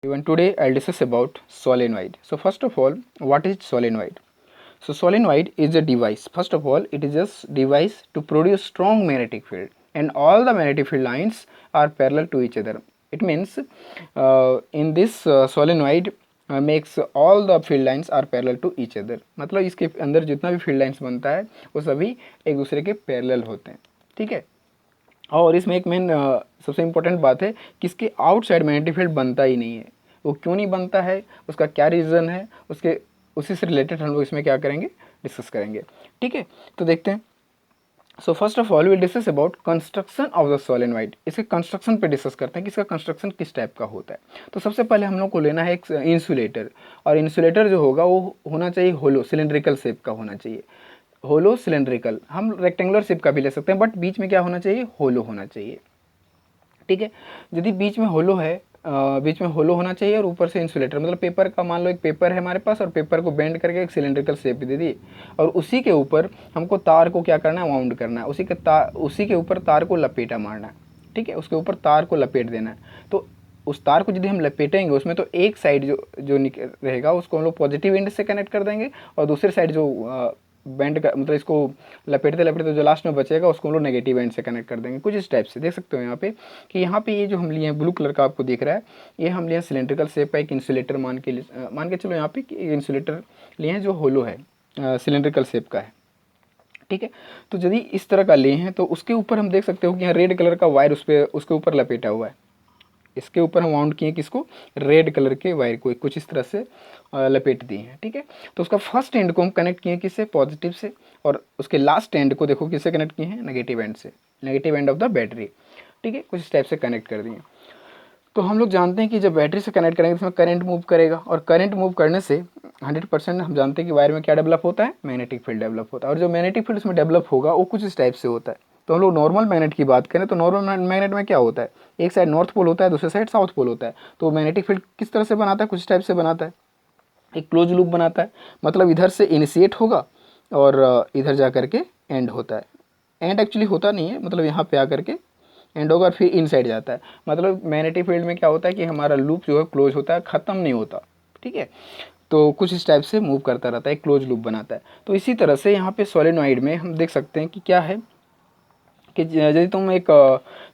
Even today I'll discuss about solenoid. So first of all, what is solenoid? So solenoid is a device. First of all, it is just device to produce strong magnetic field, and all the magnetic field lines are parallel to each other. It means in this solenoid makes all the field lines are parallel to each other. मतलब इसके अंदर जितना भी field lines बनता है वो सभी एक दूसरे के parallel होते हैं. ठीक है. और इसमें एक मेन सबसे इम्पोर्टेंट बात है कि इसके आउटसाइड मैग्नेटिक फील्ड बनता ही नहीं है. वो क्यों नहीं बनता है, उसका क्या रीज़न है, उसी से रिलेटेड हम लोग इसमें क्या करेंगे, डिस्कस करेंगे. ठीक है, तो देखते हैं. So first of all will discuss about construction of the solenoid. इसके कंस्ट्रक्शन पे डिस्कस करते हैं कि इसका कंस्ट्रक्शन किस टाइप का होता है. तो सबसे पहले हम लोग को लेना है एक इंसुलेटर, और इंसुलेटर जो होगा वो होना चाहिए होलो सिलेंड्रिकल शेप का होना चाहिए. होलो सिलेंड्रिकल, हम रेक्टेंगुलर शेप का भी ले सकते हैं, बट बीच में क्या होना चाहिए, होलो होना चाहिए. ठीक है, यदि बीच में होलो है, बीच में होलो होना चाहिए और ऊपर से इंसुलेटर, मतलब पेपर का, मान लो एक पेपर है हमारे पास और पेपर को बेंड करके एक सिलेंड्रिकल शेप दे दी, और उसी के ऊपर हमको तार को क्या करना है, वाउंड करना है. उसी के ऊपर तार को लपेटा मारना है. ठीक है, उसके ऊपर तार को लपेट देना है. तो उस तार को यदि हम लपेटेंगे उसमें, तो एक साइड जो रहेगा उसको हम लोग पॉजिटिव एंड से कनेक्ट कर देंगे, और दूसरी साइड जो बैंड का मतलब इसको लपेटते लपेटते जो लास्ट में बचेगा उसको हम लोग नेगेटिव एंड से कनेक्ट कर देंगे. कुछ इस टाइप से देख सकते हो यहाँ पे कि यहाँ पे ये जो हम लिए हैं ब्लू कलर का आपको दिख रहा है, ये हम लिए सिलेंड्रिकल शेप का एक इंसुलेटर मान के चलो यहाँ पे इंसुलेटर लिए हैं जो होलो है, सिलेंड्रिकल शेप का है. ठीक है, तो यदि इस तरह का लिए हैं तो उसके ऊपर हम देख सकते हो कि यहाँ रेड कलर का वायर उसके ऊपर लपेटा हुआ है. इसके ऊपर हम वाउंड किए किसको, रेड कलर के वायर को कुछ इस तरह से लपेट दिए हैं. ठीक है, तो उसका फर्स्ट एंड को हम कनेक्ट किए किससे, पॉजिटिव से, और उसके लास्ट एंड को देखो किससे कनेक्ट किए हैं, नेगेटिव एंड से, negative end of the battery. ठीक है, कुछ इस टाइप से कनेक्ट कर दिए. तो हम लोग जानते हैं कि जब बैटरी से कनेक्ट करेंगे तो उसमें करंट मूव करेगा, और करंट मूव करने से 100% हम जानते हैं कि वायर में क्या डेवलप होता है, मैग्नेटिक फील्ड डेवलप होता है. और जो मैग्नेटिक फील्ड उसमें डेवलप होगा वो कुछ इस टाइप से होता है. तो हम लोग नॉर्मल मैग्नेट की बात करें तो नॉर्मल मैग्नेट में क्या होता है, एक साइड नॉर्थ पोल होता है, दूसरी साइड साउथ पोल होता है. तो मैग्नेटिक फील्ड किस तरह से बनाता है, कुछ टाइप से बनाता है, एक क्लोज लूप बनाता है. मतलब इधर से इनिशिएट होगा और इधर जा करके एंड होता है. एंड एक्चुअली होता नहीं है, मतलब यहाँ पे आकर के एंड होगा और फिर इन साइड जाता है. मतलब मैग्नेटिक फील्ड में क्या होता है कि हमारा लूप जो है क्लोज होता है, ख़त्म नहीं होता. ठीक है, तो कुछ इस टाइप से मूव करता रहता है, एक क्लोज लूप बनाता है. तो इसी तरह से यहाँ पे सोलेनॉइड में हम देख सकते हैं कि क्या है कि यदि तुम एक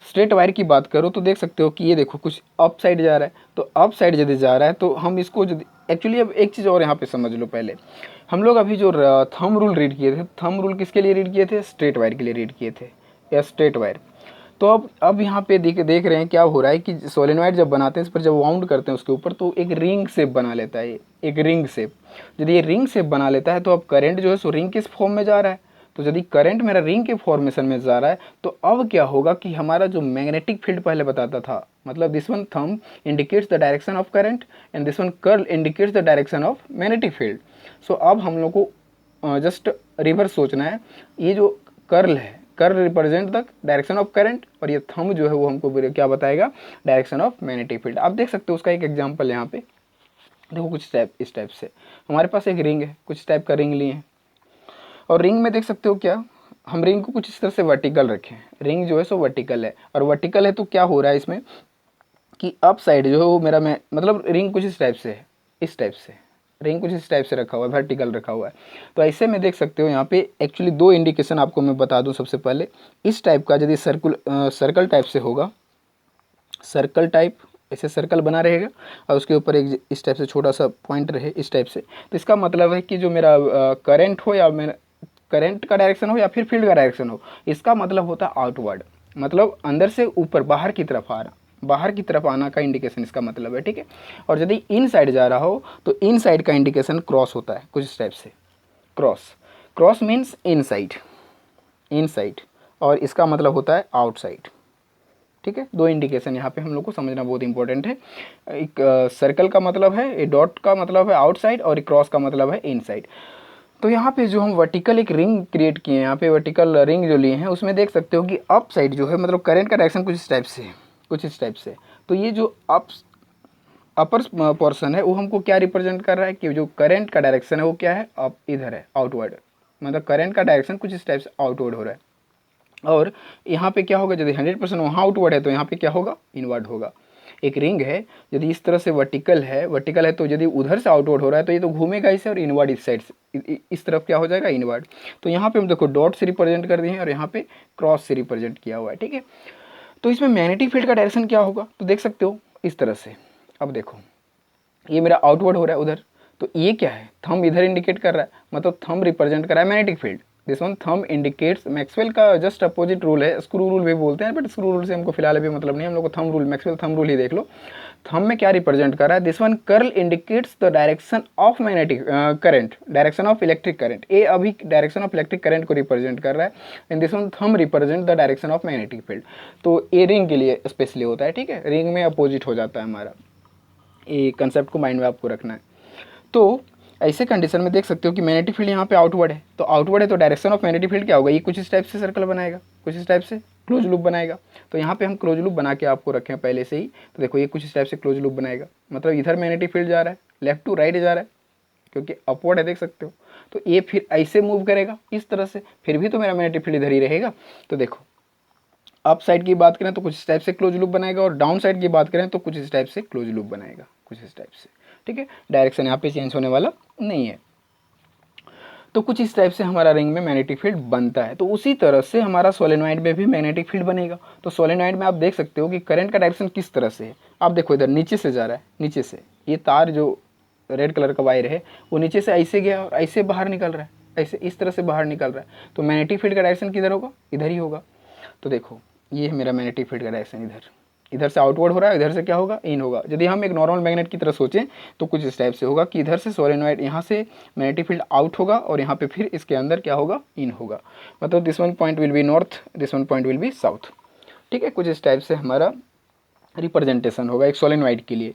स्ट्रेट वायर की बात करो तो देख सकते हो कि ये देखो कुछ अप साइड जा रहा है. तो अप साइड यदि जा रहा है तो हम इसको एक्चुअली अब एक चीज़ और यहाँ पे समझ लो. पहले हम लोग अभी जो थंब रूल रीड किए थे, थंब रूल किसके लिए रीड किए थे, स्ट्रेट वायर के लिए रीड किए थे, या स्ट्रेट वायर. तो अब यहाँ पे देख रहे हैं क्या हो रहा है कि सोलेनॉइड जब बनाते हैं इस पर जब वाउंड करते हैं उसके ऊपर, तो एक रिंग शेप बना लेता है, एक रिंग शेप. यदि ये रिंग शेप बना लेता है तो अब करंट जो है सो रिंग किस फॉर्म में जा रहा है. तो यदि करंट मेरा रिंग के फॉर्मेशन में जा रहा है तो अब क्या होगा कि हमारा जो मैग्नेटिक फील्ड पहले बताता था, मतलब this one thumb indicates the direction of current and this one curl indicates the direction of magnetic field. So अब हम लोग को जस्ट रिवर्स सोचना है. ये जो कर्ल है, curl represent the direction of current, और ये थंब जो है वो हमको क्या बताएगा, डायरेक्शन ऑफ मैग्नेटिक फील्ड. आप देख सकते हो उसका एक एग्जांपल यहाँ पे देखो, कुछ इस टाइप से हमारे पास एक रिंग है, कुछ टाइप का रिंग लिए हैं, और रिंग में देख सकते हो क्या, हम रिंग को कुछ इस तरह से वर्टिकल रखें. रिंग जो है सो वर्टिकल है, और वर्टिकल है तो क्या हो रहा है इसमें कि अप साइड जो है वो मेरा मतलब रिंग कुछ इस टाइप से है, इस टाइप से रिंग कुछ इस टाइप से रखा हुआ है, वर्टिकल रखा हुआ है. तो ऐसे में देख सकते हो यहाँ पे एक्चुअली दो इंडिकेशन आपको मैं बता दूं. सबसे पहले इस टाइप का यदि सर्कल टाइप से होगा, सर्कल टाइप ऐसे सर्कल बना रहेगा और उसके ऊपर एक इस टाइप से छोटा सा पॉइंट रहे इस टाइप से, तो इसका मतलब है कि जो मेरा करंट हो या मेरा करंट का डायरेक्शन हो या फिर फील्ड का डायरेक्शन हो, इसका मतलब होता है आउटवर्ड, मतलब अंदर से ऊपर बाहर की तरफ आ रहा, बाहर की तरफ आना का इंडिकेशन इसका मतलब है. ठीक है, और यदि इन साइड जा रहा हो तो इन साइड का इंडिकेशन क्रॉस होता है, कुछ इस टाइप से cross. Cross means in side, in side, और इसका मतलब होता है आउटसाइड. ठीक है, दो इंडिकेशन यहाँ पे हम लोग को समझना बहुत इंपॉर्टेंट है. एक सर्कल का मतलब है, एक डॉट का मतलब है आउटसाइड, और एक क्रॉस का मतलब है इनसाइड. तो यहाँ पे जो हम वर्टिकल एक रिंग क्रिएट किए हैं, यहाँ पे वर्टिकल रिंग जो लिए हैं उसमें देख सकते हो कि अप साइड जो है मतलब करंट का डायरेक्शन कुछ इस टाइप से है, कुछ इस टाइप से. तो ये जो अपर पोर्शन है वो हमको क्या रिप्रेजेंट कर रहा है कि जो करंट का डायरेक्शन है वो क्या है, अप इधर है, आउटवर्ड, मतलब करंट का डायरेक्शन कुछ इस टाइप से आउटवर्ड हो रहा है. और यहाँ पे क्या होगा, यदि 100% वहाँ आउटवर्ड है तो यहाँ पे क्या होगा, इनवर्ड होगा. एक रिंग है, यदि इस तरह से वर्टिकल है तो यदि उधर से आउटवर्ड हो रहा है तो ये तो घूमेगा इसे और इनवर्ड इस साइड से, इस तरफ क्या हो जाएगा, इनवर्ड। तो यहाँ पे हम देखो डॉट से रिप्रेजेंट कर दिए हैं और यहाँ पे क्रॉस से रिप्रेजेंट किया हुआ है, ठीक है। तो इसमें मैग्नेटिक फील्ड का डायरेक्शन क्या होगा, तो देख सकते हो इस तरह से। अब देखो ये मेरा आउटवर्ड हो रहा है उधर, तो ये क्या है, थंब इधर इंडिकेट कर रहा है, मतलब थंब रिप्रेजेंट कर रहा है magnetic field. This one thumb indicates, Maxwell का जस्ट अपोजिट रूल है, स्क्रू रूल भी बोलते हैं, बट स्क्रू रूल से हमको फिलहाल अभी मतलब नहीं, हम लोग को thumb rule, Maxwell thumb rule ही देख लो। थंब में क्या रिप्रेजेंट कर रहा है, this one curl indicates the direction of magnetic current, direction of electric current. ए अभी डायरेक्शन ऑफ इलेक्ट्रिक करंट को रिप्रेजेंट कर रहा है, and this one thumb represent the direction of magnetic field. तो ए रिंग के लिए स्पेशली होता है, ठीक है, रिंग में अपोजिट हो जाता है हमारा, ये कंसेप्ट को माइंड में आपको रखना है। तो ऐसे कंडीशन में देख सकते हो कि मैग्नेटिक फील्ड यहाँ पे आउटवर्ड है, तो आउटवर्ड है तो डायरेक्शन ऑफ मैग्नेटिक फील्ड क्या होगा, ये कुछ इस टाइप से सर्कल बनाएगा, कुछ इस टाइप से क्लोज लूप बनाएगा। तो यहाँ पे हम क्लोज लूप बना के आपको रखे हैं पहले से ही, तो देखो ये कुछ इस टाइप से क्लोज लूप बनाएगा, मतलब इधर मैग्नेटिक फील्ड जा रहा है, लेफ्ट टू राइट जा रहा है क्योंकि अपवर्ड है, देख सकते हो। तो ये फिर ऐसे मूव करेगा इस तरह से, फिर भी तो मेरा मैग्नेटिक फील्ड इधर ही रहेगा। तो देखो अप साइड की बात करें तो कुछ इस टाइप से क्लोज लूप बनाएगा, और डाउन साइड की बात करें तो कुछ इस टाइप से क्लोज लूप बनाएगा, कुछ इस टाइप से, ठीक है। डायरेक्शन यहाँ पे चेंज होने वाला नहीं है। तो कुछ इस टाइप से हमारा रिंग में मैग्नेटिक फील्ड बनता है। तो उसी तरह से हमारा सोलेनॉइड में भी मैग्नेटिक फील्ड बनेगा। तो सोलेनॉइड में आप देख सकते हो कि करंट का डायरेक्शन किस तरह से है। आप देखो इधर नीचे से जा रहा है, नीचे से ये तार जो रेड कलर का वायर है वो नीचे से ऐसे गया और ऐसे बाहर निकल रहा है, ऐसे इस तरह से बाहर निकल रहा है। तो मैग्नेटिक फील्ड का डायरेक्शन किधर होगा, इधर ही होगा। तो देखो ये है मेरा मैग्नेटिक फील्ड का डायरेक्शन, इधर, इधर से आउटवर्ड हो रहा है, इधर से क्या होगा, इन होगा। यदि हम एक नॉर्मल मैग्नेट की तरह सोचें तो कुछ इस टाइप से होगा कि इधर से सोलेनॉइड, यहाँ से मैग्नेटिक फील्ड आउट होगा और यहाँ पे फिर इसके अंदर क्या होगा, इन होगा। मतलब this one point will be north, this one point will be south, ठीक है। कुछ इस टाइप से हमारा रिप्रेजेंटेशन होगा एक सोलेनॉइड के लिए।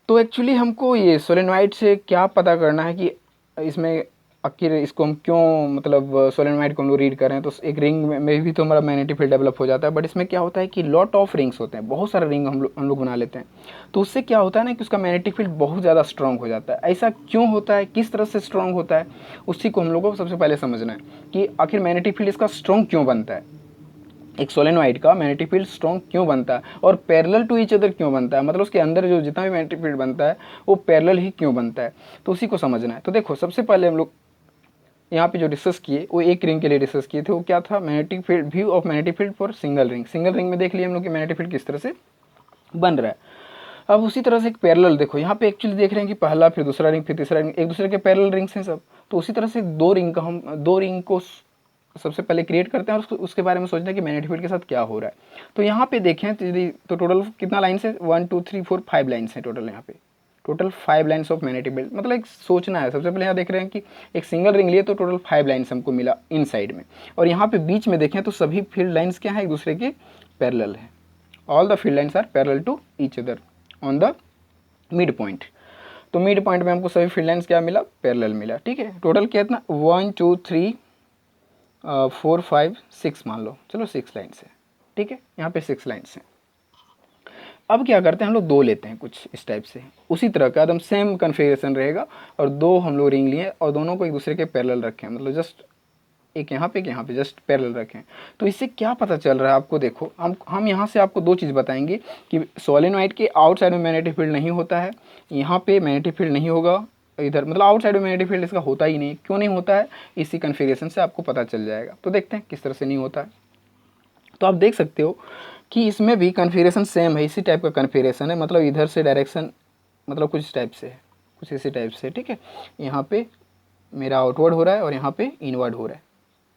तो एक्चुअली हमको ये सोलेनॉइड से क्या पता करना है कि इसमें आखिर इसको हम क्यों, मतलब सोलेनॉइड को हम लोग रीड कर रहे हैं। तो एक रिंग में भी तो हमारा मैग्नेटिक फील्ड डेवलप हो जाता है, बट इसमें क्या होता है कि लॉट ऑफ रिंग्स होते हैं, बहुत सारे रिंग हम लोग बना लेते हैं। तो उससे क्या होता है ना कि उसका मैग्नेटिक फील्ड बहुत ज़्यादा स्ट्रॉन्ग हो जाता है। ऐसा क्यों होता है, किस तरह से स्ट्रॉन्ग होता है, उसी को हम लोग को सबसे पहले समझना है कि आखिर मैग्नेटिक फील्ड इसका स्ट्रॉन्ग क्यों बनता है, एक सोलेनॉइड का मैग्नेटिक फील्ड स्ट्रॉन्ग क्यों बनता है और पैरेलल टू ईच अदर क्यों बनता है, मतलब उसके अंदर जो जितना भी मैग्नेटिक फील्ड बनता है वो पैरेलल ही क्यों बनता है। तो उसी को समझना है। तो देखो सबसे पहले हम लोग यहाँ पे जो डिस्कस किए वो एक रिंग के लिए डिस्कस किए थे, वो क्या था, magnetic field, view of magnetic field for single ring. Single ring में देख लिए हम लोग कि मैग्नेटिक फील्ड किस तरह से बन रहा है। अब उसी तरह से एक पैरेलल देखो, यहाँ पे एक्चुअली देख रहे हैं कि पहला फिर दूसरा रिंग फिर तीसरा रिंग एक दूसरे के पैरेलल रिंग्स हैं सब। तो उसी तरह से दो रिंग को सबसे पहले क्रिएट करते हैं और उसके बारे में सोचते हैं कि मैग्नेटिक फील्ड के साथ क्या हो रहा है। तो यहाँ पे देखें तो टोटल कितना लाइन्स है, 1 2 3 4 5 लाइन्स है टोटल, यहाँ पे total 5 lines of magnetic field. मतलब एक सोचना है, सबसे पहले यहाँ देख रहे हैं कि एक सिंगल रिंग लिए तो टोटल 5 लाइन्स हमको मिला इन साइड में, और यहाँ पे बीच में देखें तो सभी फील्ड लाइन्स क्या है, एक दूसरे के पैरेलल है। All the field lines are parallel to each other on the mid point. तो मिड पॉइंट में हमको सभी फील्ड लाइन्स क्या मिला, पैरेलल मिला, ठीक है। टोटल कितना 1 2 3 4 5 6 मान लो, चलो 6 लाइन्स है, ठीक है। यहाँ पे 6 लाइन्स हैं। अब क्या करते हैं हम लोग, दो लेते हैं कुछ इस टाइप से, उसी तरह का एकदम सेम कन्फिगरेशन रहेगा, और दो हम लोग रिंग लिए और दोनों को एक दूसरे के पैरेलल रखें, मतलब जस्ट एक यहाँ पे जस्ट पैरेलल रखें। तो इससे क्या पता चल रहा है आपको, देखो हम यहाँ से आपको दो चीज़ बताएंगे कि सोलेनॉइड के आउटसाइड में मैग्नेटिक फील्ड नहीं होता है, यहाँ पे मैग्नेटिक फील्ड नहीं होगा इधर, मतलब आउटसाइड में मैग्नेटिक फील्ड इसका होता ही नहीं। क्यों नहीं होता है, इसी कन्फिगरेशन से आपको पता चल जाएगा। तो देखते हैं किस तरह से नहीं होता है। तो आप देख सकते हो कि इसमें भी कन्फिगरेशन सेम है, इसी टाइप का कन्फिगरेशन है, मतलब इधर से डायरेक्शन मतलब कुछ इस टाइप से है, कुछ इसी टाइप से, ठीक है। यहाँ पे मेरा आउटवर्ड हो रहा है और यहाँ पे इनवर्ड हो रहा है,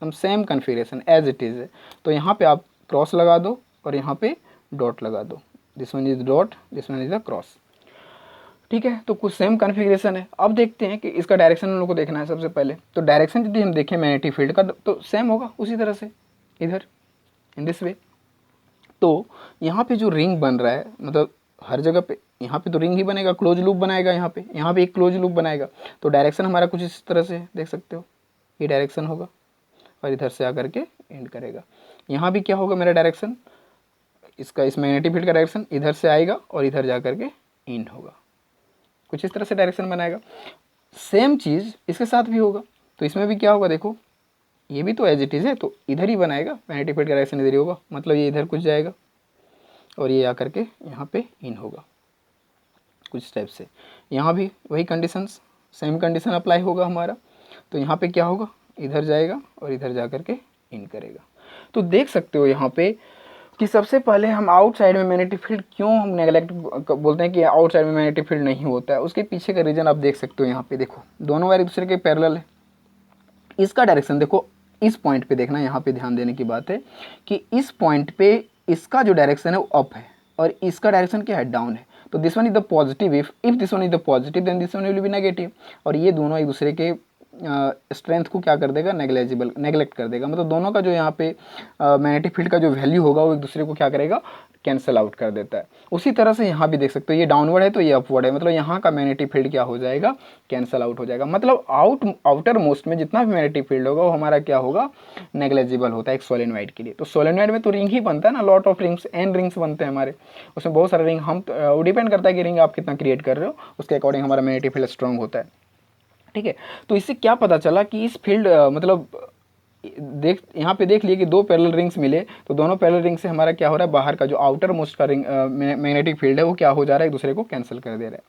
हम same configuration as it is है। तो यहाँ पे आप क्रॉस लगा दो और यहाँ पे डॉट लगा दो, this one is dot, this one is a cross, ठीक है। तो कुछ सेम कन्फिगरेशन है। अब देखते हैं कि इसका डायरेक्शन हम लोग को देखना है सबसे पहले। तो डायरेक्शन यदि हम देखें मैग्नेटिक फील्ड का तो सेम होगा उसी तरह से, इधर इन दिस वे। तो यहाँ पे जो रिंग बन रहा है, मतलब हर जगह पे यहाँ पे तो रिंग ही बनेगा, क्लोज लूप बनाएगा, यहाँ पे एक क्लोज लूप बनाएगा। तो डायरेक्शन हमारा कुछ इस तरह से देख सकते हो, ये डायरेक्शन होगा और इधर से आकर के एंड करेगा। यहाँ भी क्या होगा मेरा डायरेक्शन, इसका इस मैग्नेटिक फील्ड का डायरेक्शन इधर से आएगा और इधर जा करके एंड होगा, कुछ इस तरह से डायरेक्शन बनाएगा। सेम चीज़ इसके साथ भी होगा। तो इसमें भी क्या होगा, देखो ये भी तो एज इट इज़ है, तो इधर ही बनाएगा, मैग्नेटिक फील्ड का डायरेक्शन इधर ही होगा, मतलब ये इधर कुछ जाएगा और ये आकर के यहाँ पे इन होगा कुछ टाइप से। यहाँ भी वही कंडीशंस, सेम कंडीशन अप्लाई होगा हमारा। तो यहाँ पे क्या होगा, इधर जाएगा और इधर जा कर के इन करेगा। तो देख सकते हो यहाँ पे कि सबसे पहले हम आउटसाइड में मैग्नेटिक फील्ड क्यों हम नेगलेक्ट बोलते हैं कि आउटसाइड में मैग्नेटिक फील्ड नहीं होता है, उसके पीछे का रीज़न आप देख सकते हो। यहाँ पे देखो दोनों वायर एक दूसरे के पैरेलल है। इसका डायरेक्शन देखो, इस पॉइंट पे देखना, यहाँ पे ध्यान देने की बात है कि इस पॉइंट पे इसका जो डायरेक्शन है वो अप है और इसका डायरेक्शन क्या है, डाउन है। तो this one is the positive, if this one is the positive then this one will be negative. और ये दोनों एक दूसरे के स्ट्रेंथ को क्या कर देगा, नेगलेक्ट कर देगा। मतलब दोनों का जो यहाँ पे मैग्नेटिक फील्ड का जो वैल्यू होगा वो एक दूसरे को क्या करेगा, कैंसिल आउट कर देता है। उसी तरह से यहाँ भी देख सकते हो, ये डाउनवर्ड है तो ये अपवर्ड है, मतलब यहाँ का मैग्नेटिक फील्ड क्या हो जाएगा, कैंसिल आउट हो जाएगा। मतलब आउटर मोस्ट में जितना भी मैग्नेटिक फील्ड होगा वो हमारा क्या होगा, नेग्लेजिबल होता है एक सोलेनॉइड के लिए। तो सोलेनॉइड में तो रिंग ही बनता है ना, lot of rings, n rings बनते हैं हमारे, उसमें बहुत सारे रिंग, हम वो डिपेंड करता है कि रिंग आप कितना क्रिएट कर रहे हो, उसके अकॉर्डिंग हमारा मैग्नेटिक फील्ड स्ट्रॉन्ग होता है। ठीक है, तो इससे क्या पता चला कि इस फील्ड मतलब देख यहाँ पे देख लिए कि दो पैरेलल रिंग्स मिले, तो दोनों पैरेलल रिंग से हमारा क्या हो रहा है, बाहर का जो आउटर मोस्ट का रिंग मैग्नेटिक फील्ड है वो क्या हो जा रहा है, एक दूसरे को कैंसिल कर दे रहा है।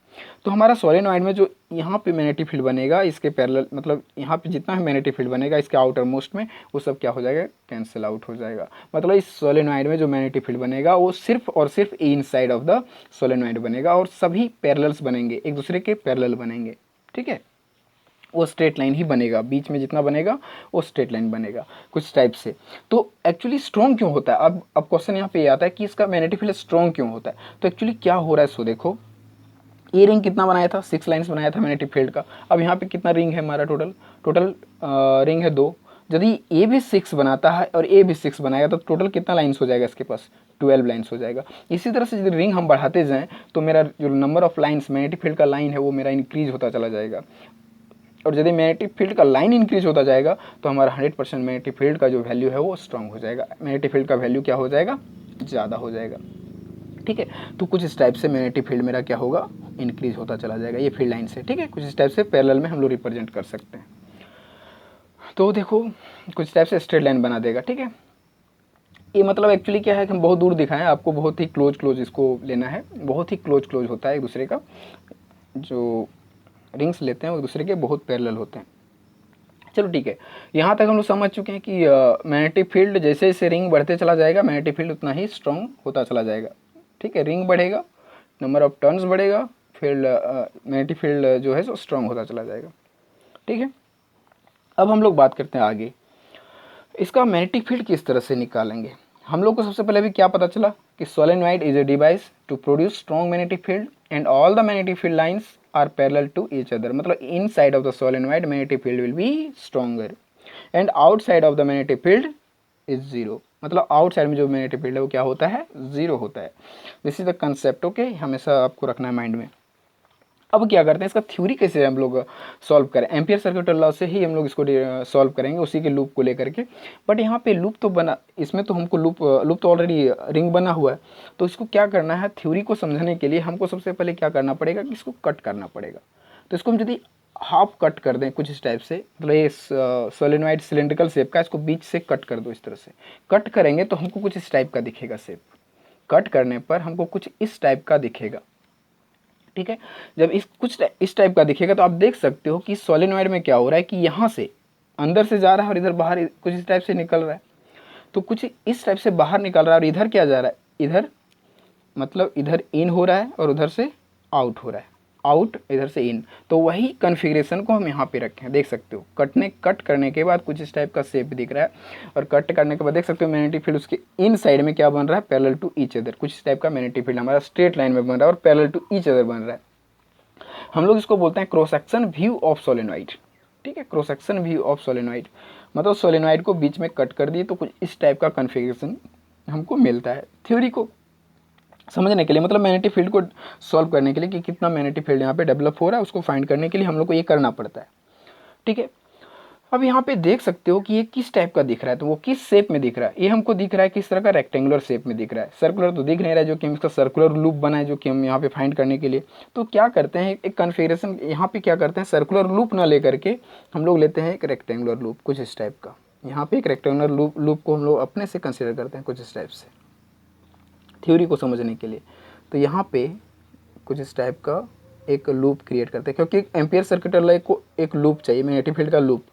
तो हमारा सोलेनॉइड में जो यहाँ पे मैग्नेटिक फील्ड बनेगा, इसके पैरेलल मतलब यहाँ पे जितना भी मैग्नेटिक फील्ड बनेगा इसके आउटर मोस्ट में, वो सब क्या हो जाएगा, कैंसिल आउट हो जाएगा। मतलब इस सोलेनॉइड में जो मैग्नेटिक फील्ड बनेगा वो सिर्फ और सिर्फ इन साइड ऑफ द सोलेनॉइड बनेगा और सभी पैरेलल्स बनेंगे, एक दूसरे के पैरेलल बनेंगे। ठीक है, वो स्ट्रेट लाइन ही बनेगा, बीच में जितना बनेगा वो स्ट्रेट लाइन बनेगा कुछ टाइप से। तो एक्चुअली स्ट्रॉन्ग क्यों होता है, अब क्वेश्चन यहाँ पे ये आता है कि इसका मैग्नेटिक फील्ड स्ट्रॉन्ग क्यों होता है। तो एक्चुअली क्या हो रहा है, सो देखो ये रिंग कितना बनाया था, 6 लाइन्स बनाया था मैग्नेटिक फील्ड का। अब यहाँ पे कितना रिंग है हमारा, टोटल रिंग है 2। यदि ए भी 6 बनाता है और ए भी 6 बनाएगा तो टोटल कितना लाइन्स हो जाएगा इसके पास, 12 लाइन्स हो जाएगा। इसी तरह से यदि रिंग हम बढ़ाते जाएँ तो मेरा जो number of lines magnetic field का लाइन है वो मेरा इंक्रीज होता चला जाएगा। और यदि मैग्नेटिक फील्ड का लाइन इंक्रीज होता जाएगा तो हमारा 100% मैग्नेटिक फील्ड का जो वैल्यू है वो स्ट्रांग हो जाएगा, मैग्नेटिक फील्ड का वैल्यू क्या हो जाएगा, ज़्यादा हो जाएगा। ठीक है, तो कुछ इस टाइप से मैग्नेटिक फील्ड मेरा क्या होगा, इंक्रीज होता चला जाएगा ये फील्ड लाइन से। ठीक है, कुछ इस टाइप से पैरेलल में हम लोग रिप्रेजेंट कर सकते हैं। तो देखो कुछ टाइप से स्ट्रेट लाइन बना देगा। ठीक है, ये मतलब एक्चुअली क्या है कि हम बहुत दूर दिखाएं, आपको बहुत ही क्लोज इसको लेना है, बहुत ही क्लोज होता है एक दूसरे का, जो रिंग्स लेते हैं वो एक दूसरे के बहुत पैरेलल होते हैं। चलो ठीक है, यहाँ तक हम लोग समझ चुके हैं कि मैग्नेटिक फील्ड जैसे जैसे रिंग बढ़ते चला जाएगा मैग्नेटिक फील्ड उतना ही स्ट्रॉन्ग होता चला जाएगा। ठीक है, रिंग बढ़ेगा, नंबर ऑफ टर्न्स बढ़ेगा, फील्ड मैग्नेटिक फील्ड जो है सो स्ट्रॉन्ग होता चला जाएगा। ठीक है, अब हम लोग बात करते हैं आगे, इसका मैग्नेटिक फील्ड किस तरह से निकालेंगे। हम लोग को सबसे पहले भी क्या पता चला कि solenoid is a device to produce strong magnetic field and all the magnetic field lines are parallel to each other। मतलब inside of the solenoid magnetic field will be stronger and outside of the magnetic field is zero। मतलब outside में जो magnetic field है वो क्या होता है, zero होता है। This is the concept, okay, हमेशा आपको रखना है माइंड में। अब क्या करते हैं, इसका थ्योरी कैसे हम लोग सॉल्व करें, एम्पियर सर्किट लॉ से ही हम लोग इसको सॉल्व करेंगे, उसी के लूप को लेकर के। बट यहाँ पे लूप तो बना, इसमें तो हमको लूप तो ऑलरेडी रिंग बना हुआ है, तो इसको क्या करना है, थ्योरी को समझने के लिए हमको सबसे पहले क्या करना पड़ेगा कि इसको कट करना पड़ेगा। तो इसको हम यदि हाफ कट कर दें कुछ इस टाइप से, मतलब ये सोलेनॉइड सिलेंड्रिकल शेप का, इसको बीच से कट कर दो। इस तरह से कट करेंगे तो हमको कुछ इस टाइप का दिखेगा शेप, कट करने पर हमको कुछ इस टाइप का दिखेगा। ठीक है, जब इस टाइप का दिखेगा तो आप देख सकते हो कि सोलेनॉइड में क्या हो रहा है कि यहाँ से अंदर से जा रहा है और इधर बाहर कुछ इस टाइप से निकल रहा है। तो कुछ इस टाइप से बाहर निकल रहा है और इधर क्या जा रहा है, इधर मतलब इधर इन हो रहा है और उधर से आउट हो रहा है, आउट इधर से इन। तो वही कन्फिग्रेशन को हम यहाँ पे रखे हैं, देख सकते हो कट करने के बाद कुछ इस टाइप का शेप दिख रहा है, और कट करने के बाद देख सकते हो मैग्नेटिक फील्ड उसके इन साइड में क्या बन रहा है, पैरेलल टू ईच अदर। कुछ इस टाइप का मैग्नेटिक फील्ड हमारा स्ट्रेट लाइन में बन रहा है और पैरेलल टू ईच अदर बन रहा है। हम लोग इसको बोलते हैं cross section view of solenoid. ठीक है, cross section view of solenoid मतलब सोलेनॉइड को बीच में कट कर दिए तो कुछ इस टाइप का कन्फिग्रेशन हमको मिलता है। थ्योरी को समझने के लिए, मतलब मैग्नेटिक फील्ड को सॉल्व करने के लिए कि कितना मैग्नेटिक फील्ड यहाँ पे डेवलप हो रहा है उसको फाइंड करने के लिए हम लोग को ये करना पड़ता है। ठीक है, अब यहाँ पे देख सकते हो कि ये किस टाइप का दिख रहा है, तो वो किस शेप में दिख रहा है, ये हमको दिख रहा है किस तरह का, रेक्टेंगुलर शेप में दिख रहा है। सर्कुलर तो दिख नहीं रहा है, जो कि हम इसका सर्कुलर लूप बना है जो कि हम यहाँ पे फाइंड करने के लिए। तो क्या करते हैं, एक कन्फिगरेशन यहाँ पे क्या करते हैं, सर्कुलर लूप ना लेकर के हम लोग लेते हैं एक रेक्टेंगुलर लूप कुछ इस टाइप का। यहाँ पे एक रेक्टेंगुलर लूप को हम लोग अपने से कंसिडर करते हैं कुछ इस टाइप से। थ्योरी को समझने के लिए। तो यहाँ पे कुछ इस टाइप का एक लूप क्रिएट करते हैं, क्योंकि एम्पियर सर्किट लॉ को एक लूप चाहिए, मैग्नेटिक फील्ड का लूप।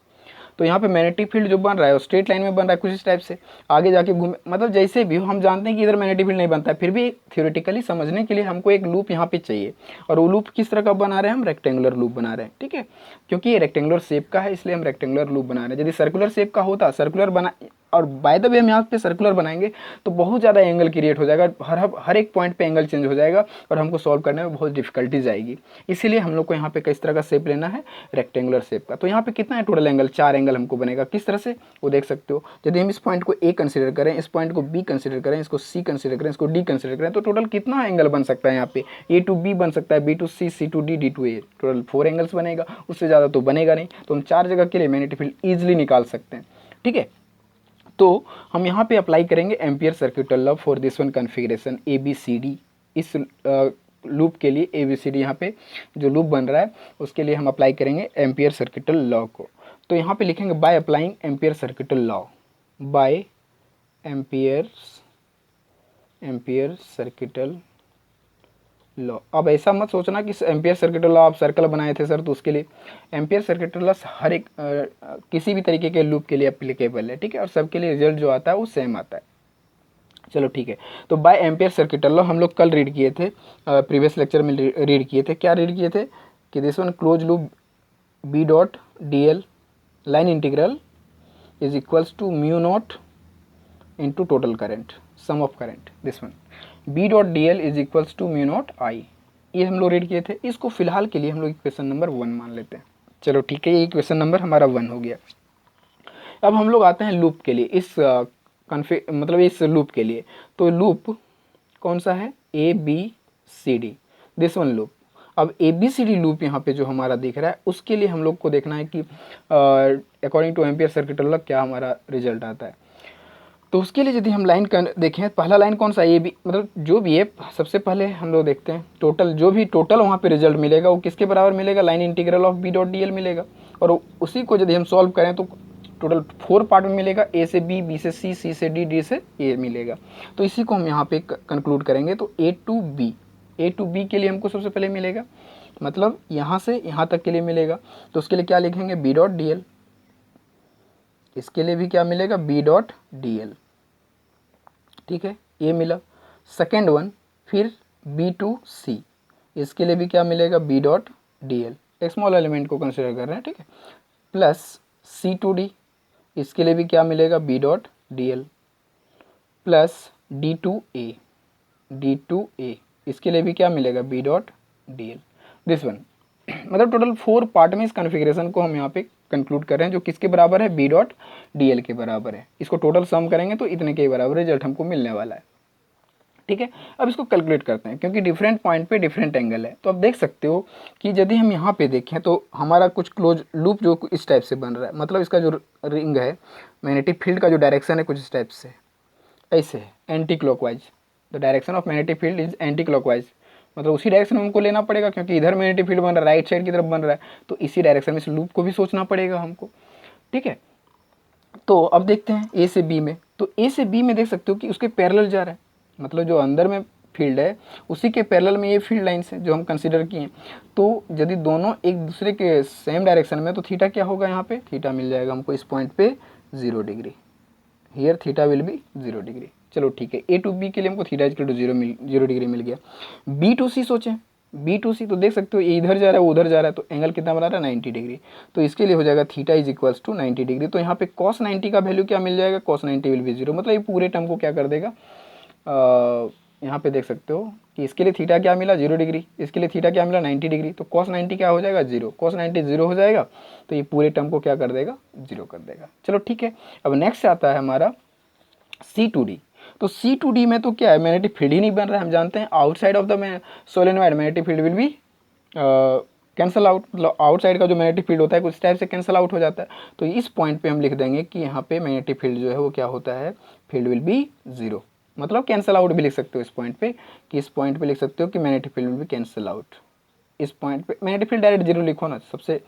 तो यहाँ पे मैग्नेटिक फील्ड जो बन रहा है वो स्ट्रेट लाइन में बन रहा है कुछ इस टाइप से, आगे जाके घूमे, मतलब जैसे भी हो हम जानते हैं कि इधर मैग्नेटिक फील्ड नहीं बनता है, फिर भी थ्योरेटिकली समझने के लिए हमको एक लूप यहाँ पे चाहिए। और वो लूप किस तरह का बना रहे हैं हम, रेक्टेंगुलर लूप बना रहे हैं, ठीक है, क्योंकि ये रेक्टेंगुलर शेप का है इसलिए हम रेक्टेंगुलर लूप बना रहे हैं। यदि सर्कुलर शेप का होता, सर्कुलर बना, और बाय द वे हम यहाँ पे सर्कुलर बनाएंगे तो बहुत ज़्यादा एंगल क्रिएट हो जाएगा, हर एक पॉइंट पे एंगल चेंज हो जाएगा और हमको सॉल्व करने में बहुत डिफिकल्टीज आएगी। इसीलिए हम लोग को यहाँ पे किस तरह का शेप लेना है, रेक्टेंगुलर शेप का। तो यहाँ पे कितना है टोटल एंगल, 4 एंगल हमको बनेगा। किस तरह से वो देख सकते हो, यदि हम इस पॉइंट को ए कंसिडर करें, इस पॉइंट को बी कंसिडर करें, इसको सी कंसिडर करें, इसको डी कंसिडर करें, तो टोटल कितना एंगल बन सकता है यहाँ पे, ए टू बी बन सकता है, B to C, C to D, D to A, total 4 angles बनेगा, उससे ज़्यादा तो बनेगा नहीं। तो हम 4 जगह के लिए मैग्नेटिक फील्ड ईजिली निकाल सकते हैं, ठीक है। तो हम यहाँ पे अप्लाई करेंगे Ampere circuital law for this one configuration A B C D. इस लूप के लिए ए बी सी डी यहाँ पे जो लूप बन रहा है उसके लिए हम अप्लाई करेंगे एम्पियर सर्किटल लॉ को। तो यहाँ पे लिखेंगे by applying Ampere circuital law, by Ampere circuital law. अब ऐसा मत सोचना कि एम्पियर सर्किटल लॉ आप सर्कल बनाए थे सर, तो उसके लिए एम्पियर सर्किटल लॉ हर एक किसी भी तरीके के लूप के लिए एप्लीकेबल है, ठीक है, और सबके लिए रिजल्ट जो आता है वो सेम आता है। चलो ठीक है, तो बाय एम्पियर सर्किटल लॉ हम लोग कल रीड किए थे, प्रीवियस लेक्चर में रीड किए थे। क्या रीड किए थे कि this one close loop B dot D L line integral is equals to mu naught into total current, sum of current, this one B dot D L is equals to mu naught I. ये हम लोग read किए थे। इसको फिलहाल के लिए हम लोग इक्वेशन नंबर 1 मान लेते हैं। चलो ठीक है, ये इक्वेशन नंबर हमारा 1 हो गया। अब हम लोग आते हैं लूप के लिए, इस मतलब इस लूप के लिए। तो लूप कौन सा है, A B C D, this one loop. अब A B C D loop यहाँ पे जो हमारा दिख रहा है उसके लिए हम लोग को देखना है कि according two ampere circuital law क्या हमारा रिजल्ट आता है। तो उसके लिए यदि हम लाइन देखें, पहला लाइन कौन सा, ए बी, मतलब जो भी है, सबसे पहले हम लोग देखते हैं टोटल, जो भी टोटल वहाँ पे रिजल्ट मिलेगा वो किसके बराबर मिलेगा, line integral of B dot D l मिलेगा। और उसी को यदि हम सॉल्व करें तो टोटल 4 पार्ट में मिलेगा, ए से बी, बी से सी, सी से डी, डी से ए मिलेगा। तो इसी को हम यहाँ पे कंक्लूड करेंगे। तो ए टू बी के लिए हमको सबसे पहले मिलेगा, मतलब यहाँ से यहाँ तक के लिए मिलेगा। तो उसके लिए क्या लिखेंगे, बी डॉट डी एल। इसके लिए भी क्या मिलेगा, बी डॉट डी एल, ठीक है, ये मिला। सेकेंड वन फिर बी टू सी, इसके लिए भी क्या मिलेगा, बी डॉट डी एल, एक स्मॉल एलिमेंट को कंसिडर कर रहे हैं, ठीक है, प्लस सी टू डी, इसके लिए भी क्या मिलेगा, B dot D L, plus D to A, इसके लिए भी क्या मिलेगा, B dot D L, this one. मतलब टोटल 4 पार्ट में इस कॉन्फ़िगरेशन को हम यहाँ पे कंक्लूड कर रहे हैं, जो किसके बराबर है, बी डॉट डी एल के बराबर है। इसको टोटल सम करेंगे तो इतने के बराबर रिजल्ट हमको मिलने वाला है, ठीक है। अब इसको कैलकुलेट करते हैं, क्योंकि डिफरेंट पॉइंट पे डिफरेंट एंगल है। तो आप देख सकते हो कि यदि हम यहाँ पे देखें तो हमारा कुछ क्लोज लूप जो इस टाइप से बन रहा है, मतलब इसका जो रिंग है, मैग्नेटिक फील्ड का जो डायरेक्शन है कुछ इस टाइप से ऐसे है, anti clockwise. The direction of magnetic field is anti clockwise, मतलब उसी डायरेक्शन में हमको लेना पड़ेगा, क्योंकि इधर मैग्नेटिक फील्ड बन रहा है, राइट साइड की तरफ बन रहा है, तो इसी डायरेक्शन में इस लूप को भी सोचना पड़ेगा हमको, ठीक है। तो अब देखते हैं ए से बी में। तो ए से बी में देख सकते हो कि उसके पैरेलल जा रहा है, मतलब जो अंदर में फील्ड है उसी के पैरेलल में ये फील्ड लाइन्स हैं जो हम कंसीडर किए हैं। तो यदि दोनों एक दूसरे के सेम डायरेक्शन में, तो थीटा क्या होगा, यहाँ पे थीटा मिल जाएगा हमको इस पॉइंट पे 0 degree, here theta will be 0 degree. चलो ठीक है, ए टू बी के लिए हमको थीटा इक्वल टू 0 डिग्री मिल गया। बी टू सी सोचें, बी टू सी तो देख सकते हो ये इधर जा रहा है वो उधर जा रहा है, तो एंगल कितना बना रहा है, 90 डिग्री। तो इसके लिए हो जाएगा theta is equals to 90 degree. तो यहाँ पे cos 90 का वैल्यू क्या मिल जाएगा, cos 90 विल बी 0, मतलब ये पूरे टर्म को क्या कर देगा, यहाँ पे देख सकते हो कि इसके लिए थीटा क्या मिला, 0 डिग्री, इसके लिए थीटा क्या मिला, 90 डिग्री। तो cos 90 क्या हो जाएगा, 0, cos 90 0 हो जाएगा, तो ये पूरे टर्म को क्या कर देगा, 0 कर देगा। चलो ठीक है, अब नेक्स्ट आता है हमारा C2D। तो C2D में तो क्या है, मैग्नेटिक फील्ड ही नहीं बन रहा है। हम जानते हैं outside of the solenoid magnetic field will be cancel out, मतलब आउटसाइड का जो मैग्नेटिक फील्ड होता है कुछ टाइप से कैंसल आउट हो जाता है। तो इस पॉइंट पे हम लिख देंगे कि यहाँ पे मैग्नेटिक फील्ड जो है वो क्या होता है, फील्ड विल बी 0, मतलब कैंसल आउट भी लिख सकते हो इस पॉइंट पे, कि इस पॉइंट पे लिख सकते हो कि magnetic field will be cancel out. इस पॉइंट पे मैग्नेटिक फील्ड डायरेक्ट 0 लिखो ना, सबसे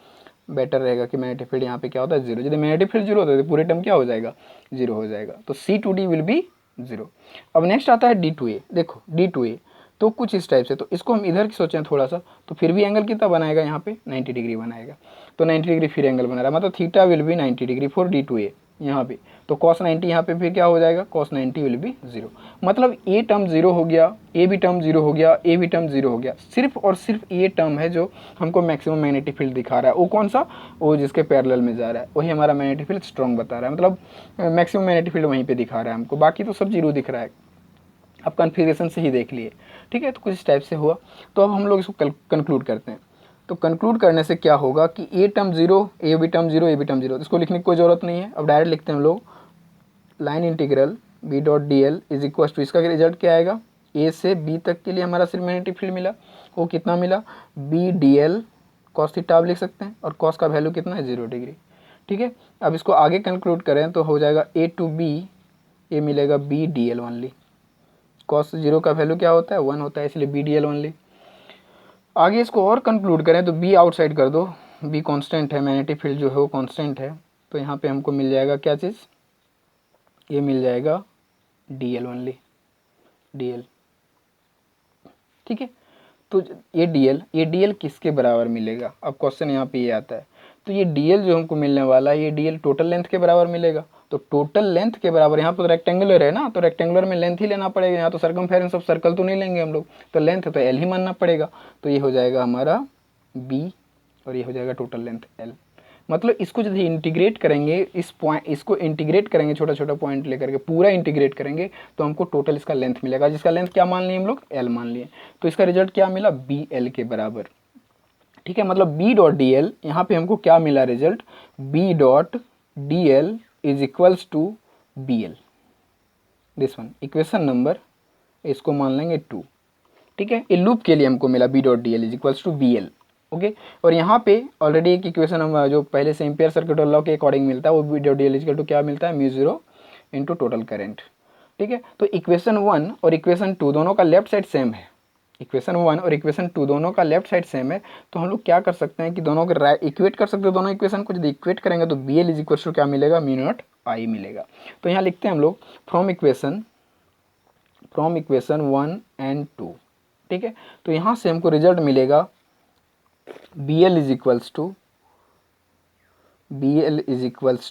बेटर रहेगा कि मैग्नेटिक फील्ड यहाँ पे क्या होता है, 0। यदि मैग्नेटिक फील्ड 0 होता है तो पूरे टर्म क्या हो जाएगा, 0 हो जाएगा। तो C2D विल बी 0। अब नेक्स्ट आता है D2A। देखो D2A तो कुछ इस टाइप से, तो इसको हम इधर की सोचें थोड़ा सा, तो फिर भी एंगल कितना बनाएगा यहाँ पे 90 डिग्री बनाएगा। तो 90 डिग्री फिर एंगल बना रहा है, मतलब theta will B 90 degree for D2A यहाँ पे। तो cos 90 यहाँ पे फिर क्या हो जाएगा, cos 90 विल बी 0। मतलब ए टर्म 0 हो गया, ए भी टर्म 0 हो गया, ए भी टर्म 0 हो गया। सिर्फ और सिर्फ ये टर्म है जो हमको मैक्सिमम मैग्नेटिक फील्ड दिखा रहा है। वो कौन सा, वो जिसके पैरेलल में जा रहा है, वही हमारा मैग्नेटिक फील्ड स्ट्रॉन्ग बता रहा है, मतलब मैक्सिमम मैग्नेटिक फील्ड वहीं पे दिखा रहा है हमको, बाकी तो सब 0 दिख रहा है। अब कन्फिग्रेशन से ही देख लिए, ठीक है। तो कुछ इस टाइप से हुआ। तो अब हम लोग इसको कंक्लूड करते हैं। तो कंक्लूड करने से क्या होगा कि ए टर्म 0, ए भी टर्म 0, ए भी टर्म 0, इसको लिखने की कोई ज़रूरत नहीं है। अब डायरेक्ट लिखते हैं हम लोग, line integral B dot D L is equal to, इसका रिजल्ट क्या आएगा, ए से बी तक के लिए हमारा सिर्फ मैग्नेटिक फील्ड मिला, वो कितना मिला, B d l cos theta आप लिख सकते हैं, और कॉस का वैल्यू कितना है 0 डिग्री, ठीक है। अब इसको आगे कंक्लूड करें तो हो जाएगा ए टू बी, ए मिलेगा B d l only, cos 0 का वैल्यू क्या होता है 1 होता है, इसलिए बी डी एल ओनली। आगे इसको और कंक्लूड करें तो बी आउटसाइड कर दो, बी कांस्टेंट है, मैग्नेटिक फील्ड जो है वो कांस्टेंट है, तो यहाँ पे हमको मिल जाएगा क्या चीज़, ये मिल जाएगा D l only, D L, ठीक है। तो ये डी एल किसके बराबर मिलेगा, अब क्वेश्चन यहाँ पे ये आता है। तो ये डी एल जो हमको मिलने वाला है, ये डी एल टोटल लेंथ के बराबर मिलेगा। तो टोटल लेंथ के बराबर, यहाँ पर तो रेक्टेंगुलर है ना, तो रेक्टेंगुलर में लेंथ ही लेना पड़ेगा, यहाँ तो सर्कमफेरेंस ऑफ सर्कल तो नहीं लेंगे हम लोग, तो लेंथ है तो एल ही मानना पड़ेगा। तो ये हो जाएगा हमारा बी, और ये हो जाएगा टोटल लेंथ एल। मतलब इसको जब इंटीग्रेट करेंगे, इस पॉइंट, इसको इंटीग्रेट करेंगे छोटा छोटा पॉइंट लेकर के, पूरा इंटीग्रेट करेंगे तो हमको टोटल इसका लेंथ मिलेगा, जिसका लेंथ क्या मान लिए हम लोग, एल मान लिए। तो इसका रिजल्ट क्या मिला, बी एल के बराबर, ठीक है। मतलब बी डॉट डी एल, यहाँ पे हमको क्या मिला result, B dot D L is equals to B L, this one equation number, इसको मान लेंगे 2, ठीक है। ये लूप के लिए हमको मिला B dot D L is equals to B L, okay. और यहाँ पे ऑलरेडी एक इक्वेशन हम जो पहले से एम्पियर सर्किट लॉ के अकॉर्डिंग मिलता है, वो B dot D l equal to क्या मिलता है, म्यू 0 इंटू टोटल करेंट, ठीक है। तो इक्वेशन 1 और इक्वेशन 2 दोनों का लेफ्ट साइड सेम है, इक्वेशन 1 और इक्वेशन 2 दोनों का लेफ्ट साइड सेम है। तो हम लोग क्या कर सकते हैं कि दोनों के इक्वेट कर सकते हैं, दोनों इक्वेशन को यदि इक्वेट करेंगे तो B L is equal to क्या मिलेगा, म्यू नॉट आई मिलेगा। तो यहाँ लिखते हैं हम लोग फ्रॉम इक्वेशन 1 एंड 2, ठीक है। तो यहाँ से हमको रिजल्ट मिलेगा B L is equals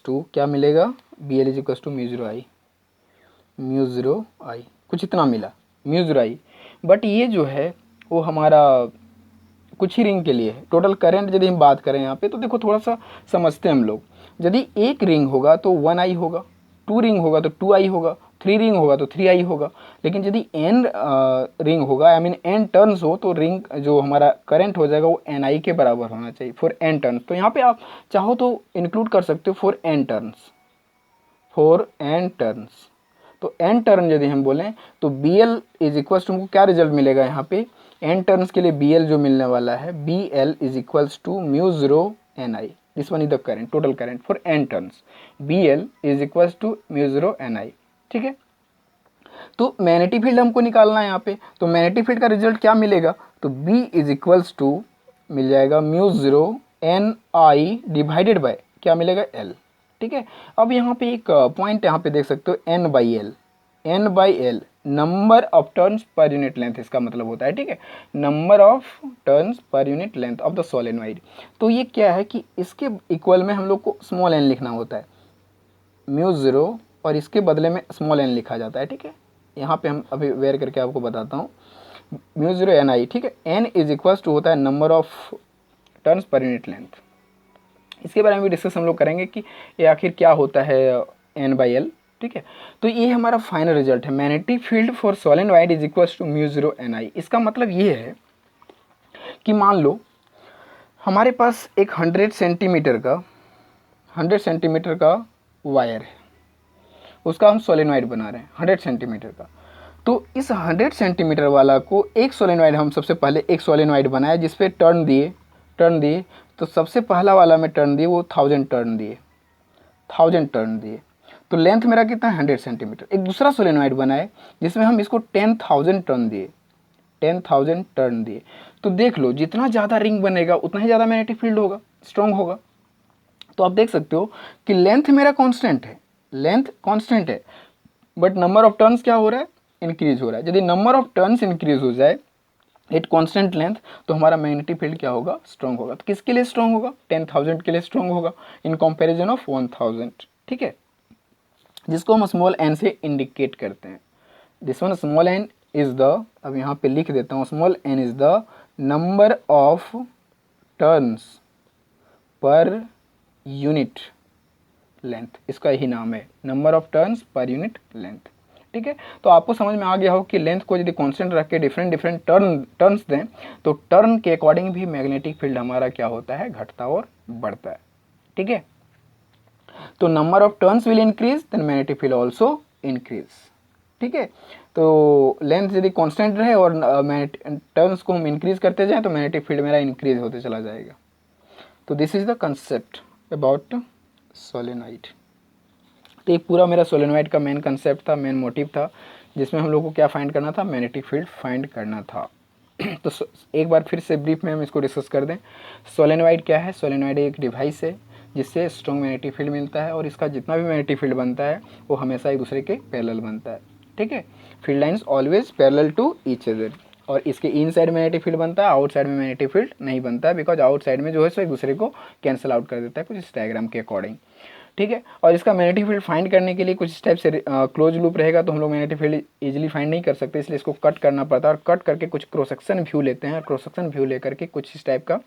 to क्या मिलेगा, B L is equals to mu 0 I, कुछ इतना मिला म्यू 0 आई। बट ये जो है वो हमारा कुछ ही रिंग के लिए है। टोटल करंट यदि हम बात करें यहाँ पे, तो देखो थोड़ा सा समझते हैं हम लोग। यदि एक रिंग होगा तो 1 आई होगा, 2 रिंग होगा तो 2 आई होगा, 3 रिंग होगा तो 3 आई होगा। लेकिन यदि n रिंग होगा, आई मीन n टर्न्स हो, तो रिंग जो हमारा करंट हो जाएगा वो n आई के बराबर होना चाहिए फॉर n टर्न्स। तो यहाँ पे आप चाहो तो इंक्लूड कर सकते हो फॉर n टर्न्स। तो n टर्न यदि हम बोलें तो B L is equals to, हमको क्या रिजल्ट मिलेगा यहाँ पे, n टर्न्स के लिए बी एल जो मिलने वाला है, B L is equals to mu 0 N I, this one is the current, total current for n turns, B L is equals to mu 0 N I, ठीक है। तो मैग्नेटिक फील्ड हमको निकालना है यहाँ पे, तो मैग्नेटिक फील्ड का रिजल्ट क्या मिलेगा, तो B इज इक्वल्स टू मिल जाएगा mu 0 N I divided by क्या मिलेगा L, ठीक है। अब यहाँ पे एक पॉइंट यहाँ पे देख सकते हो, N by L number of turns per unit length इसका मतलब होता है, ठीक है, number of turns per unit length of the solenoid. तो ये क्या है कि इसके इक्वल में हम लोग को स्मॉल n लिखना होता है, म्यू 0, और इसके बदले में स्मॉल n लिखा जाता है, ठीक है। यहाँ पे हम अभी वेयर करके आपको बताता हूँ, म्यू 0 एन आई, ठीक है। n इज इक्वल्स टू होता है number of turns per unit length. इसके बारे में भी डिस्कस हम लोग करेंगे कि ये आखिर क्या होता है n बाई एल, ठीक है। तो ये हमारा फाइनल रिजल्ट है, magnetic field for solenoid is equals to mu 0 N I. इसका मतलब ये है कि मान लो हमारे पास एक 100 सेंटीमीटर का वायर है, उसका हम सोलेनोइड बना रहे हैं 100 सेंटीमीटर का। तो इस 100 सेंटीमीटर वाला को एक सोलेनोइड, हम सबसे पहले एक सोलेनोइड बनाया जिस पे टर्न दिए, तो सबसे पहला वाला में टर्न दिए वो 1000 टर्न दिए, तो लेंथ मेरा कितना है 100 सेंटीमीटर। एक दूसरा सोलेनोइड बनाए जिसमें हम इसको 10,000 टर्न दिए। तो देख लो जितना ज़्यादा रिंग बनेगा उतना ही ज़्यादा मैग्नेटिक फील्ड होगा, स्ट्रॉन्ग होगा। तो आप देख सकते हो कि लेंथ मेरा कांस्टेंट है, बट नंबर ऑफ टर्न्स क्या हो रहा है, इंक्रीज हो रहा है। यदि नंबर ऑफ टर्न्स इंक्रीज हो जाए एट कॉन्स्टेंट लेंथ तो हमारा मैग्नेटिक फील्ड क्या होगा, स्ट्रॉन्ग होगा। तो किसके लिए स्ट्रॉन्ग होगा, 10,000 के लिए स्ट्रॉन्ग होगा इन कंपैरिजन ऑफ 1000, ठीक है, जिसको हम स्मॉल एन से इंडिकेट करते हैं। This one small n is the, अब यहाँ पे लिख देता हूँ, small n is the number of turns per unit length, इसका यही नाम है, number of turns per unit length, ठीक है। तो आपको समझ में आ गया हो कि लेंथ को यदि कांस्टेंट रख के डिफरेंट डिफरेंट टर्न्स दें तो टर्न के अकॉर्डिंग भी मैग्नेटिक फील्ड हमारा क्या होता है, घटता और बढ़ता है, ठीक है। तो number of turns will increase then magnetic field also increase, ठीक है। तो लेंथ यदि कांस्टेंट रहे और टर्न्स को हम इंक्रीज करते जाएं तो मैग्नेटिक फील्ड मेरा इंक्रीज होते चला जाएगा। तो this is the concept about solenoid. तो ये पूरा मेरा सोलेनॉइड का मेन कंसेप्ट था, मेन मोटिव था, जिसमें हम लोग को क्या फाइंड करना था, मैग्नेटिक फील्ड फाइंड करना था। तो एक बार फिर से ब्रीफ में हम इसको डिस्कस कर दें। सोलेनॉइड क्या है, सोलेनॉइड एक डिवाइस है जिससे स्ट्रॉन्ग मैग्नेटिक फील्ड मिलता है और इसका जितना भी मैग्नेटिक फील्ड बनता है वो हमेशा एक दूसरे के पैरेलल बनता है, ठीक है। Field lines always parallel to each other. और इसके इन साइड में मैग्नेटिक फील्ड बनता है, आउट साइड में मैग्नेटिक फील्ड नहीं बनता है, बिकॉज आउट साइड में जो है सो एक दूसरे को कैंसिल आउट कर देता है कुछ इस डायग्राम के अकॉर्डिंग, ठीक है। और इसका मैग्नेटिक फील्ड फाइंड करने के लिए कुछ इस टाइप से क्लोज लूप रहेगा तो हम लोग मैग्नेटिक फील्ड इजीली फाइंड नहीं कर सकते, इसलिए इसको कट करना पड़ता है और कट करके कुछ क्रॉस सेक्शन व्यू लेते हैं और क्रॉस सेक्शन व्यू लेकर के कुछ इस टाइप का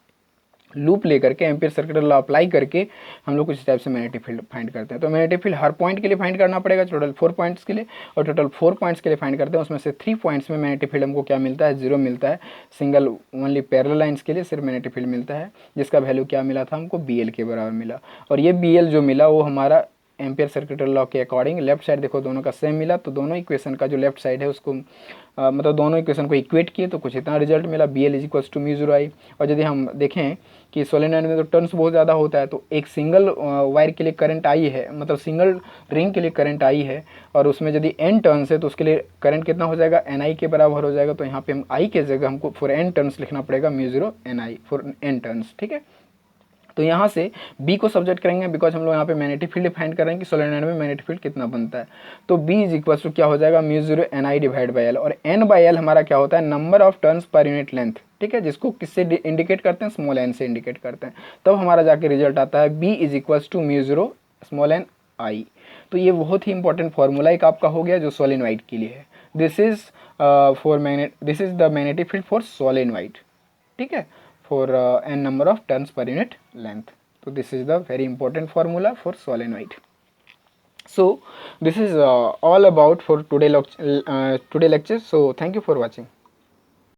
लूप लेकर के एम्पीयर सर्किट लॉ अप्लाई करके हम लोग कुछ टाइप से मैग्नेटिक फील्ड फाइंड करते हैं। तो मैग्नेटिक फील्ड हर पॉइंट के लिए फाइंड करना पड़ेगा, टोटल 4 पॉइंट्स के लिए, और टोटल 4 पॉइंट्स के लिए फाइंड करते हैं। उसमें से 3 पॉइंट्स में मैग्नेटिक फील्ड हमको क्या मिलता है, 0 मिलता है। सिंगल ओनली पैरेलल लाइंस के लिए सिर्फ मैग्नेटिक फील्ड मिलता है, जिसका वैल्यू क्या मिला था हमको, BL के बराबर मिला। और ये BL जो मिला वो हमारा एम्पीयर सर्किट लॉ के अकॉर्डिंग, लेफ्ट साइड देखो दोनों का सेम मिला, तो दोनों इक्वेशन का जो लेफ्ट साइड है उसको मतलब दोनों इक्वेशन को इक्वेट किए तो कुछ इतना रिजल्ट मिला, BL is equals to mu 0 I। और यदि हम देखें कि सोलेनॉइड में तो टर्न्स बहुत ज़्यादा होता है, तो एक सिंगल वायर के लिए करंट आई है, मतलब सिंगल रिंग के लिए करंट आई है, और उसमें यदि n टर्न्स है तो उसके लिए करंट कितना हो जाएगा, NI के बराबर हो जाएगा। तो यहाँ पे हम I के जगह हमको फॉर n टर्न्स लिखना पड़ेगा mu 0 NI for n turns, ठीक है। तो यहाँ से B को सब्जेक्ट करेंगे, बिकॉज हम लोग यहाँ पे मैग्नेटिक फील्ड फाइंड कर रहे हैं कि सोलेनॉइड में मैग्नेटिक फील्ड कितना बनता है। तो B इज इक्वल टू क्या हो जाएगा, mu 0 NI divide by L, और N बाई L हमारा क्या होता है, number of turns per unit length, ठीक है, जिसको किससे इंडिकेट करते हैं, स्मॉल n से इंडिकेट करते हैं। तब हमारा जाके रिजल्ट आता है B is equal to mu 0 small n I। तो ये बहुत ही इंपॉर्टेंट फॉर्मूला एक आपका हो गया जो सोलेनॉइड के लिए है। This is this is the magnetic field for solenoid, ठीक है, for n number of turns per unit length. So this is the very important formula for solenoid. So this is all about for today lecture. So thank you for watching.